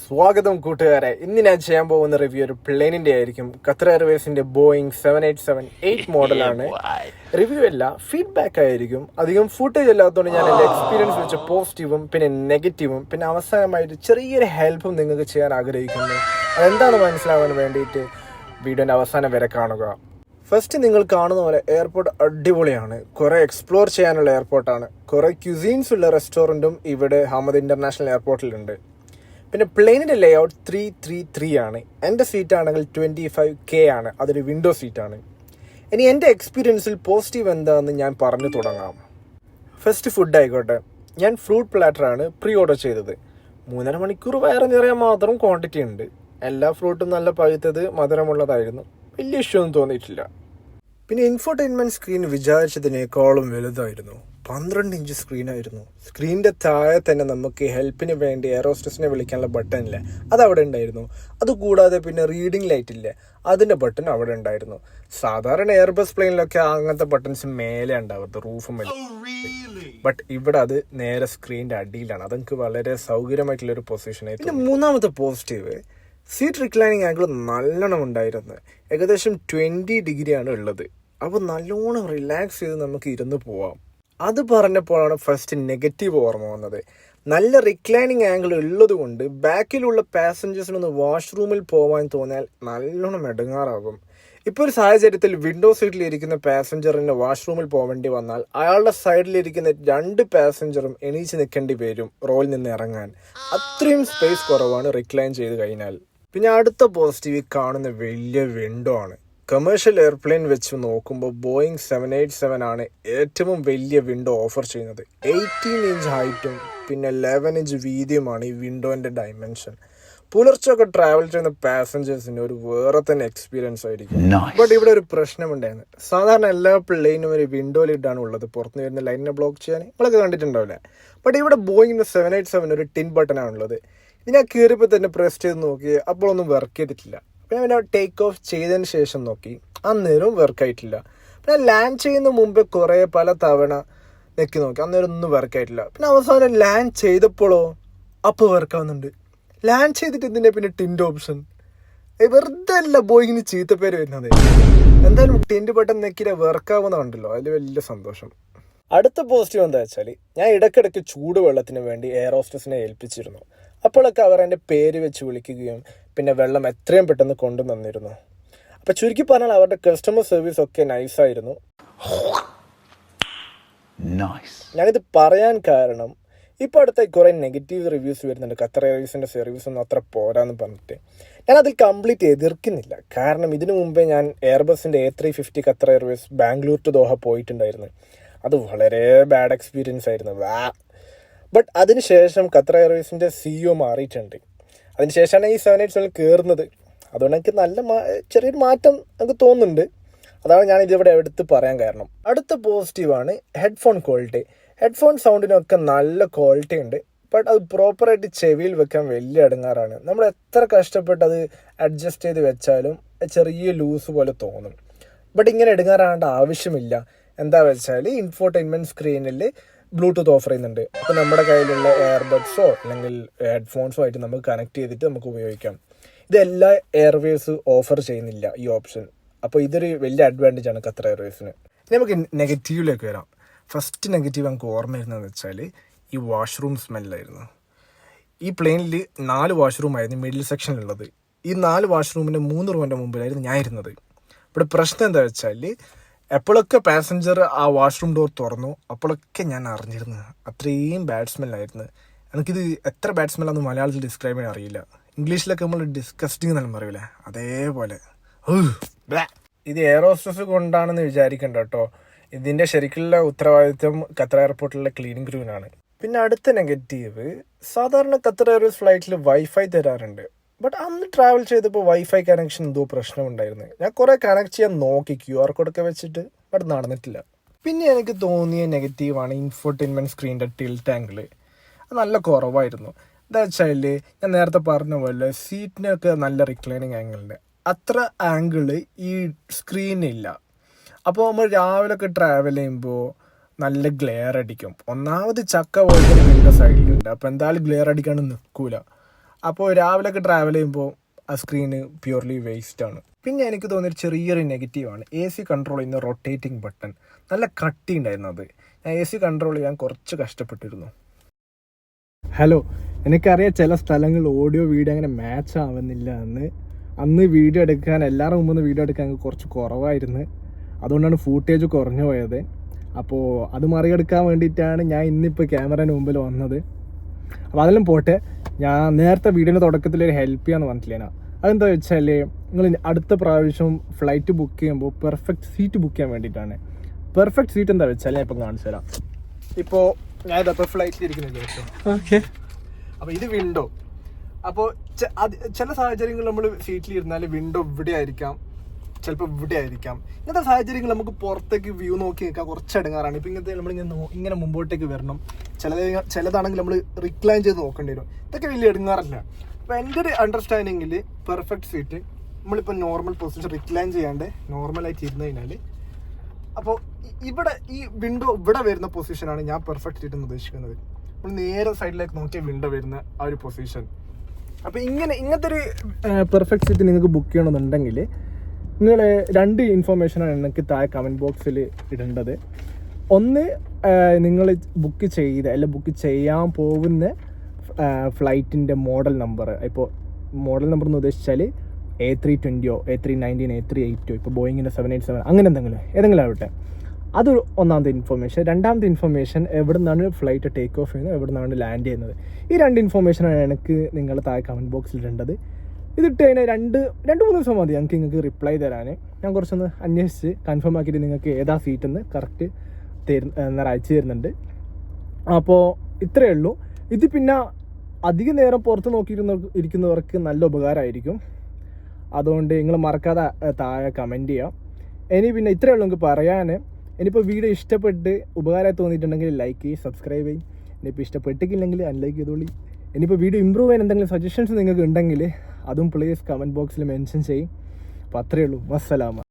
സ്വാഗതം കൂട്ടുകാരെ. ഇന്ന് ഞാൻ ചെയ്യാൻ പോകുന്ന റിവ്യൂ ഒരു പ്ലെയിനിന്റെ ആയിരിക്കും. ഖത്തർ എയർവേസിന്റെ ബോയിങ് 787-8 മോഡലാണ്. റിവ്യൂ അല്ല, ഫീഡ്ബാക്ക് ആയിരിക്കും. അധികം ഫുട്ടേജ് അല്ലാത്തതുകൊണ്ട് ഞാൻ എൻ്റെ എക്സ്പീരിയൻസ് വെച്ച് പോസിറ്റീവും പിന്നെ നെഗറ്റീവും പിന്നെ അവസാനമായിട്ട് ചെറിയൊരു ഹെൽപ്പും നിങ്ങൾക്ക് ചെയ്യാൻ ആഗ്രഹിക്കുന്നു. അതെന്താണ് മനസ്സിലാവാൻ വേണ്ടിയിട്ട് വീഡിയോന്റെ അവസാനം വരെ കാണുക. ഫസ്റ്റ് നിങ്ങൾ കാണുന്ന പോലെ എയർപോർട്ട് അടിപൊളിയാണ്. കുറേ എക്സ്പ്ലോർ ചെയ്യാനുള്ള എയർപോർട്ടാണ്. കുറേ ക്യൂസീൻസ് ഉള്ള റെസ്റ്റോറൻറ്റും ഇവിടെ ഹമദ് ഇൻ്റർനാഷണൽ എയർപോർട്ടിലുണ്ട്. പിന്നെ പ്ലെയിനിൻ്റെ ലേ ഔട്ട് 333 ആണ്. എൻ്റെ സീറ്റാണെങ്കിൽ 25K ആണ്. അതൊരു വിൻഡോ സീറ്റാണ്. ഇനി എൻ്റെ എക്സ്പീരിയൻസിൽ പോസിറ്റീവ് എന്താണെന്ന് ഞാൻ പറഞ്ഞു തുടങ്ങാം. ഫസ്റ്റ് ഫുഡ് ആയിക്കോട്ടെ. ഞാൻ ഫ്രൂട്ട് പ്ലാറ്ററാണ് പ്രീ ഓർഡർ ചെയ്തത്. 3.5 മണിക്കൂർ വയറ് നിറയാൻ മാത്രം ക്വാണ്ടിറ്റി ഉണ്ട്. എല്ലാ ഫ്രൂട്ടും നല്ല പഴുത്തത് മധുരമുള്ളതായിരുന്നു. വലിയ ഇഷ്യൂ ഒന്നും തോന്നിയിട്ടില്ല. പിന്നെ ഇൻഫോർടൈൻമെൻറ്റ് സ്ക്രീൻ വിചാരിച്ചതിനേക്കാളും വലുതായിരുന്നു. 12 ഇഞ്ച് സ്ക്രീനായിരുന്നു. സ്ക്രീനിൻ്റെ താഴെ തന്നെ നമുക്ക് ഹെൽപ്പിന് വേണ്ടി എയറോസ്റ്റസിനെ വിളിക്കാനുള്ള ബട്ടൺ ഇല്ലേ, അതവിടെ ഉണ്ടായിരുന്നു. അതുകൂടാതെ പിന്നെ റീഡിംഗ് ലൈറ്റ് ഇല്ലേ, അതിൻ്റെ ബട്ടൺ അവിടെ ഉണ്ടായിരുന്നു. സാധാരണ എയർബസ് പ്ലെയിനിലൊക്കെ അങ്ങനത്തെ ബട്ടൺസ് മേലെ ഉണ്ടാവരുത്, റൂഫും മേലെ. ബട്ട് ഇവിടെ അത് നേരെ സ്ക്രീനിൻ്റെ അടിയിലാണ്. അതെനിക്ക് വളരെ സൗകര്യമായിട്ടുള്ളൊരു പൊസിഷനായി. പിന്നെ മൂന്നാമത്തെ പോസിറ്റീവ്, സീറ്റ് റിക്ലൈനിങ് ആംഗിൾ നല്ലോണം ഉണ്ടായിരുന്നു. ഏകദേശം 20 ഡിഗ്രിയാണ് ഉള്ളത്. അപ്പോൾ നല്ലോണം റിലാക്സ് ചെയ്ത് നമുക്ക് ഇരുന്ന് പോവാം. അത് പറഞ്ഞപ്പോഴാണ് ഫസ്റ്റ് നെഗറ്റീവ് ഓർമ്മ വന്നത്. നല്ല റിക്ലൈനിങ് ആംഗിൾ ഉള്ളത് കൊണ്ട് ബാക്കിലുള്ള പാസഞ്ചേഴ്സിനൊന്ന് വാഷ്റൂമിൽ പോകാൻ തോന്നിയാൽ നല്ലോണം എടുങ്ങാറാകും. ഇപ്പോൾ ഒരു സാഹചര്യത്തിൽ വിൻഡോ സീറ്റിലിരിക്കുന്ന പാസഞ്ചറിന് വാഷ്റൂമിൽ പോകേണ്ടി വന്നാൽ അയാളുടെ സൈഡിലിരിക്കുന്ന 2 പാസഞ്ചറും എണീച്ച് നിൽക്കേണ്ടി വരും റോയിൽ നിന്ന് ഇറങ്ങാൻ. അത്രയും സ്പേസ് കുറവാണ് റിക്ലൈൻ ചെയ്ത് കഴിഞ്ഞാൽ. പിന്നെ അടുത്ത പോസിറ്റീവ് കാണുന്ന വലിയ വിൻഡോ ആണ്. കമേഴ്ഷ്യൽ എയർപ്ലെയിൻ വെച്ച് നോക്കുമ്പോൾ ബോയിങ് 787 ആണ് ഏറ്റവും വലിയ വിൻഡോ ഓഫർ ചെയ്യുന്നത്. 18 ഇഞ്ച് ഹൈറ്റും പിന്നെ 11 ഇഞ്ച് വീതിയുമാണ് ഈ വിൻഡോന്റെ ഡയമെൻഷൻ. പുലർച്ചൊക്കെ ട്രാവൽ ചെയ്യുന്ന പാസഞ്ചേഴ്സിന് ഒരു വേറെ തന്നെ എക്സ്പീരിയൻസ് ആയിരിക്കും. ബട്ട് ഇവിടെ ഒരു പ്രശ്നമുണ്ടായിരുന്നു. സാധാരണ എല്ലാ പ്ലെയിനും ഒരു വിൻഡോ ലിഡാണ് ഉള്ളത്, പുറത്തുനിന്ന് വരുന്ന ലൈനിനെ ബ്ലോക്ക് ചെയ്യാൻ. നമ്മളൊക്കെ കണ്ടിട്ടുണ്ടാവില്ലേ. ബട്ട് ഇവിടെ ബോയിങ്ങിന്റെ 787 ഒരു ടിൻ ബട്ടൺ ആണുള്ളത്. ഇത് ഞാൻ കയറിയപ്പോൾ തന്നെ പ്രസ് ചെയ്ത് നോക്കി, അപ്പോഴൊന്നും വർക്ക് ചെയ്തിട്ടില്ല. പിന്നെ ടേക്ക് ഓഫ് ചെയ്തതിന് ശേഷം നോക്കി, അന്നേരവും വർക്കായിട്ടില്ല. പിന്നെ ലാൻഡ് ചെയ്യുന്ന മുമ്പേ കുറേ പല തവണ നെക്കി നോക്കി, അന്നേരം ഒന്നും വർക്കായിട്ടില്ല. പിന്നെ അവസാനം ലാൻഡ് ചെയ്തപ്പോഴോ അപ്പോൾ വർക്കാവുന്നുണ്ട്. ലാൻഡ് ചെയ്തിട്ട് ഇതിൻ്റെ പിന്നെ ടിൻഡ് ഓപ്ഷൻ വെറുതെ അല്ല ബോയിങ്ങിന് ചീത്തപ്പേര് വരുന്നത്. എന്തായാലും ടിൻഡ് ബട്ടൺ നെക്കിലെ വർക്കാവുന്നതുണ്ടല്ലോ, അതിൽ വലിയ സന്തോഷം. അടുത്ത പോസിറ്റീവ് എന്താ വെച്ചാൽ, ഞാൻ ഇടയ്ക്കിടയ്ക്ക് ചൂടുവെള്ളത്തിന് വേണ്ടി എയർ ഹോസ്റ്റസിനെ ഏൽപ്പിച്ചിരുന്നു. അപ്പോഴൊക്കെ അവർ എൻ്റെ പേര് വെച്ച് വിളിക്കുകയും പിന്നെ വെള്ളം എത്രയും പെട്ടെന്ന് കൊണ്ടുവന്നിരുന്നു. അപ്പോൾ ചുരുക്കി പറഞ്ഞാൽ അവരുടെ കസ്റ്റമർ സർവീസ് ഒക്കെ നൈസായിരുന്നു. ഞാനിത് പറയാൻ കാരണം ഇപ്പോൾ അടുത്ത കുറേ നെഗറ്റീവ് റിവ്യൂസ് വരുന്നുണ്ട്. ഖത്തർ എയർവേസിൻ്റെ സർവീസ് ഒന്നും അത്ര പോരാന്ന് പറഞ്ഞിട്ട് ഞാനതിൽ കംപ്ലീറ്റ് എതിർക്കുന്നില്ല. കാരണം ഇതിനു മുമ്പേ ഞാൻ എയർബസിൻ്റെ A350 Qatar airways Bangalore to Doha പോയിട്ടുണ്ടായിരുന്നു. അത് വളരെ ബാഡ് എക്സ്പീരിയൻസ് ആയിരുന്നു. ബട്ട് അതിനുശേഷം ഖത്തർ എയർവേസിൻ്റെ CEO മാറിയിട്ടുണ്ട്. അതിനുശേഷമാണ് ഈ 787 കയറുന്നത്. അതുകൊണ്ട് എനിക്ക് നല്ല ചെറിയൊരു മാറ്റം എനിക്ക് തോന്നുന്നുണ്ട്. അതാണ് ഞാൻ ഇതിവിടെ എടുത്ത് പറയാൻ കാരണം. അടുത്ത പോസിറ്റീവാണ് ഹെഡ്ഫോൺ ക്വാളിറ്റി. ഹെഡ്ഫോൺ സൗണ്ടിനൊക്കെ നല്ല ക്വാളിറ്റി ഉണ്ട്. ബട്ട് അത് പ്രോപ്പറായിട്ട് ചെവിയിൽ വെക്കാൻ വലിയ ഇടങ്ങാറാണ്. നമ്മൾ എത്ര കഷ്ടപ്പെട്ട് അത് അഡ്ജസ്റ്റ് ചെയ്ത് വെച്ചാലും ചെറിയ ലൂസ് പോലെ തോന്നും. ബട്ട് ഇങ്ങനെ ഇടങ്ങാറാകേണ്ട ആവശ്യമില്ല. എന്താ വെച്ചാൽ ഇൻഫോർടൈൻമെൻറ്റ് സ്ക്രീനിൽ ബ്ലൂടൂത്ത് ഓഫർ ചെയ്യുന്നുണ്ട്. അപ്പോൾ നമ്മുടെ കയ്യിലുള്ള എയർബഡ്സോ അല്ലെങ്കിൽ ഹെഡ്ഫോൺസോ ആയിട്ട് നമുക്ക് കണക്ട് ചെയ്തിട്ട് നമുക്ക് ഉപയോഗിക്കാം. ഇത് എല്ലാ എയർവേസ് ഓഫർ ചെയ്യുന്നില്ല ഈ ഓപ്ഷൻ. അപ്പോൾ ഇതൊരു വലിയ അഡ്വാൻറ്റേജ് ആണ് ഖത്തർ എയർവേസിന്. ഇനി നമുക്ക് നെഗറ്റീവിലേക്ക് വരാം. ഫസ്റ്റ് നെഗറ്റീവ് നമുക്ക് ഓർമ്മ വരുന്നതെന്ന് വെച്ചാൽ ഈ വാഷ്റൂം സ്മെല്ലായിരുന്നു. ഈ പ്ലെയിനിൽ 4 വാഷ്റൂമായിരുന്നു മിഡിൽ സെക്ഷനിലുള്ളത്. ഈ 4 വാഷ്റൂമിൻ്റെ 3 റൂമിൻ്റെ മുമ്പിലായിരുന്നു ഞാൻ ഇരുന്നത്. ഇവിടെ പ്രശ്നം എന്താ വെച്ചാൽ എപ്പോഴൊക്കെ പാസഞ്ചർ ആ വാഷ്റൂം ഡോർ തുറന്നു അപ്പോഴൊക്കെ ഞാൻ അറിഞ്ഞിരുന്നു. അത്രയും ബാഡ് സ്മെല്ലായിരുന്നു. എനിക്കിത് എത്ര ബാഡ് സ്മെല്ലാന്ന് മലയാളത്തിൽ ഡിസ്ക്രൈബ് ചെയ്യാൻ അറിയില്ല. ഇംഗ്ലീഷിലൊക്കെ നമ്മൾ ഡിസ്കസ്റ്റിംഗ് എന്നെല്ലാം പറയൂലേ, അതേപോലെ. ഇത് എയർ ഹോസ്റ്റസ് കൊണ്ടാണെന്ന് വിചാരിക്കണ്ട കേട്ടോ. ഇതിൻ്റെ ശരിക്കുള്ള ഉത്തരവാദിത്വം ഖത്തർ എയർപോർട്ടിലെ ക്ലീനിങ് ക്രൂവിനാണ്. പിന്നെ അടുത്ത നെഗറ്റീവ്, സാധാരണ ഖത്തർ എയർവേസ് ഫ്ലൈറ്റിൽ വൈഫൈ തരാറുണ്ട്. ബട്ട് അന്ന് ട്രാവൽ ചെയ്തപ്പോൾ വൈഫൈ കണക്ഷൻ എന്തോ പ്രശ്നമുണ്ടായിരുന്നു. ഞാൻ കുറേ കണക്ട് ചെയ്യാൻ നോക്കി QR കോഡൊക്കെ വെച്ചിട്ട്, ബട്ട് നടന്നിട്ടില്ല. പിന്നെ എനിക്ക് തോന്നിയ നെഗറ്റീവാണ് ഇൻഫോർടൈൻമെൻറ്റ് സ്ക്രീനിൻ്റെ ടിൽറ്റ് ആംഗിൾ. അത് നല്ല കുറവായിരുന്നു. എന്താ വെച്ചാൽ ഞാൻ നേരത്തെ പറഞ്ഞ പോലെ സീറ്റിനൊക്കെ നല്ല റിക്ലൈനിങ് ആംഗിളുണ്ട്. അത്ര ആംഗിള് ഈ സ്ക്രീനില്ല. അപ്പോൾ നമ്മൾ രാവിലെയൊക്കെ ട്രാവൽ ചെയ്യുമ്പോൾ നല്ല ഗ്ലെയർ അടിക്കും. ഒന്നാമത് ചക്ക പോലത്തെ വിൻഡോ സൈഡിലുണ്ട്. അപ്പോൾ എന്തായാലും ഗ്ലെയർ അടിക്കാണ്ട് നിൽക്കൂല. അപ്പോൾ രാവിലെയൊക്കെ ട്രാവൽ ചെയ്യുമ്പോൾ ആ സ്ക്രീന് പ്യൂർലി വേസ്റ്റാണ്. പിന്നെ എനിക്ക് തോന്നിയൊരു ചെറിയൊരു നെഗറ്റീവാണ് AC കൺട്രോൾ ചെയ്യുന്ന റൊട്ടേറ്റിംഗ് ബട്ടൺ. നല്ല കട്ടി ഉണ്ടായിരുന്നു അത്. ഞാൻ AC കൺട്രോൾ ചെയ്യാൻ കുറച്ച് കഷ്ടപ്പെട്ടിരുന്നു. ഹലോ, എനിക്കറിയാം ചില സ്ഥലങ്ങളിൽ ഓഡിയോ വീഡിയോ അങ്ങനെ മാച്ച് ആവുന്നില്ല അന്ന് വീഡിയോ എടുക്കാൻ എല്ലാവരും മുമ്പ് വീഡിയോ എടുക്കാൻ കുറച്ച് കുറവായിരുന്നു. അതുകൊണ്ടാണ് ഫൂട്ടേജ് കുറഞ്ഞു പോയത്. അപ്പോൾ അത് മറികടക്കാൻ വേണ്ടിയിട്ടാണ് ഞാൻ ഇന്നിപ്പോൾ ക്യാമറേൻ്റെ മുമ്പിൽ വന്നത്. അപ്പോൾ അതെല്ലാം പോട്ടെ, ഞാൻ നേരത്തെ വീഡിയോയുടെ തുടക്കത്തിൽ ഒരു ഹെൽപ്പ് ചെയ്യാന്ന് പറഞ്ഞില്ല. അതെന്താ വെച്ചാൽ നിങ്ങൾ അടുത്ത പ്രാവശ്യം ഫ്ലൈറ്റ് ബുക്ക് ചെയ്യുമ്പോൾ പെർഫെക്റ്റ് സീറ്റ് ബുക്ക് ചെയ്യാൻ വേണ്ടിയിട്ടാണ്. പെർഫെക്റ്റ് സീറ്റ് എന്താ വെച്ചാൽ ഞാൻ ഇപ്പം കാണിച്ചു തരാം. ഇപ്പോൾ ഞാനിതപ്പോൾ ഫ്ലൈറ്റിൽ ഇരിക്കുന്നില്ല. ഓക്കെ, അപ്പോൾ ഇത് വിൻഡോ. അപ്പോൾ ചില സാഹചര്യങ്ങളിൽ നമ്മൾ സീറ്റിൽ ഇരുന്നാൽ വിൻഡോ ഇവിടെ ആയിരിക്കാം, ചിലപ്പോൾ ഇവിടെ ആയിരിക്കാം. ഇങ്ങനത്തെ സാഹചര്യങ്ങൾ നമുക്ക് പുറത്തേക്ക് വ്യൂ നോക്കി നിൽക്കാൻ കുറച്ച് ഇടങ്ങാറാണ്. ഇപ്പം ഇങ്ങനെ മുമ്പോട്ടേക്ക് വരണം. ചിലതാണെങ്കിൽ നമ്മൾ റിക്ലൈൻ ചെയ്ത് നോക്കേണ്ടി വരും. ഇതൊക്കെ വലിയ ഇടങ്ങാറല്ല. അപ്പോൾ എൻ്റെ ഒരു അണ്ടർസ്റ്റാൻഡിങ്ങിൽ പെർഫെക്റ്റ് സീറ്റ് നമ്മളിപ്പോൾ നോർമൽ പൊസിഷൻ റിക്ലൈൻ ചെയ്യാണ്ട് നോർമലായിട്ട് ഇരുന്ന് കഴിഞ്ഞാൽ, അപ്പോൾ ഇവിടെ ഈ വിൻഡോ ഇവിടെ വരുന്ന പൊസിഷനാണ് ഞാൻ പെർഫെക്റ്റ് സീറ്റ് എന്ന് ഉദ്ദേശിക്കുന്നത്. നമ്മൾ നേരെ സൈഡിലേക്ക് നോക്കിയ വിൻഡോ വരുന്ന ആ ഒരു പൊസിഷൻ. അപ്പോൾ ഇങ്ങനത്തെ ഒരു പെർഫെക്റ്റ് സീറ്റ് നിങ്ങൾക്ക് ബുക്ക് ചെയ്യണമെന്നുണ്ടെങ്കിൽ നിങ്ങൾ 2 ഇൻഫർമേഷനാണ് എനിക്ക് താഴെ കമൻറ്റ് ബോക്സിൽ ഇടേണ്ടത്. ഒന്ന്, നിങ്ങൾ ബുക്ക് ചെയ്യാൻ പോകുന്ന ഫ്ലൈറ്റിൻ്റെ മോഡൽ നമ്പർ. ഇപ്പോൾ മോഡൽ നമ്പർ എന്ന് ഉദ്ദേശിച്ചാൽ A320 A319 A380 ഇപ്പോൾ ബോയിങ്ങിൻ്റെ 787 അങ്ങനെ ഏതെങ്കിലും ആവട്ടെ. അത് ഒന്നാമത്തെ ഇൻഫർമേഷൻ. രണ്ടാമത്തെ ഇൻഫർമേഷൻ എവിടെ നിന്നാണ് ഫ്ലൈറ്റ് ടേക്ക് ഓഫ് ചെയ്യുന്നത്, എവിടെ നിന്നാണ് ലാൻഡ് ചെയ്യുന്നത്. ഈ 2 ഇൻഫർമേഷനാണ് എനിക്ക് നിങ്ങൾ താഴെ കമൻറ്റ് ബോക്സിൽ ഇടേണ്ടത്. ഇതിട്ട് കഴിഞ്ഞാൽ 2-3 ദിവസം മതി നിങ്ങൾക്ക് റിപ്ലൈ തരാൻ. ഞാൻ കുറച്ചൊന്ന് അന്വേഷിച്ച് കൺഫേം ആക്കിയിട്ട് നിങ്ങൾക്ക് ഏതാ സീറ്റെന്ന് കറക്റ്റ് അയച്ചു തരുന്നുണ്ട്. അപ്പോൾ ഇത്രയേ ഉള്ളൂ. ഇത് പിന്നെ അധിക നേരം പുറത്ത് ഇരിക്കുന്നവർക്ക് നല്ല ഉപകാരമായിരിക്കും. അതുകൊണ്ട് നിങ്ങൾ മറക്കാതെ താഴെ കമൻറ്റ് ചെയ്യാം. ഇനി പിന്നെ ഇത്രയേ ഉള്ളൂ എനിക്ക് പറയാൻ. ഇനിയിപ്പോൾ വീഡിയോ ഇഷ്ടപ്പെട്ട് ഉപകാരമായി തോന്നിയിട്ടുണ്ടെങ്കിൽ ലൈക്ക് ചെയ്യും, സബ്സ്ക്രൈബ് ചെയ്യും. ഇനിയിപ്പോൾ ഇഷ്ടപ്പെട്ടിട്ടില്ലെങ്കിൽ അൺലൈക്ക് ചെയ്തോളി. ഇനിയിപ്പോൾ വീഡിയോ ഇമ്പ്രൂവ് ചെയ്യാൻ എന്തെങ്കിലും സജഷൻസ് നിങ്ങൾക്ക് ഉണ്ടെങ്കിൽ അതും പ്ലീസ് കമൻറ്റ് ബോക്സിൽ മെൻഷൻ ചെയ്യും. അപ്പോൾ അത്രയേ ഉള്ളൂ. വസ്സലാമ.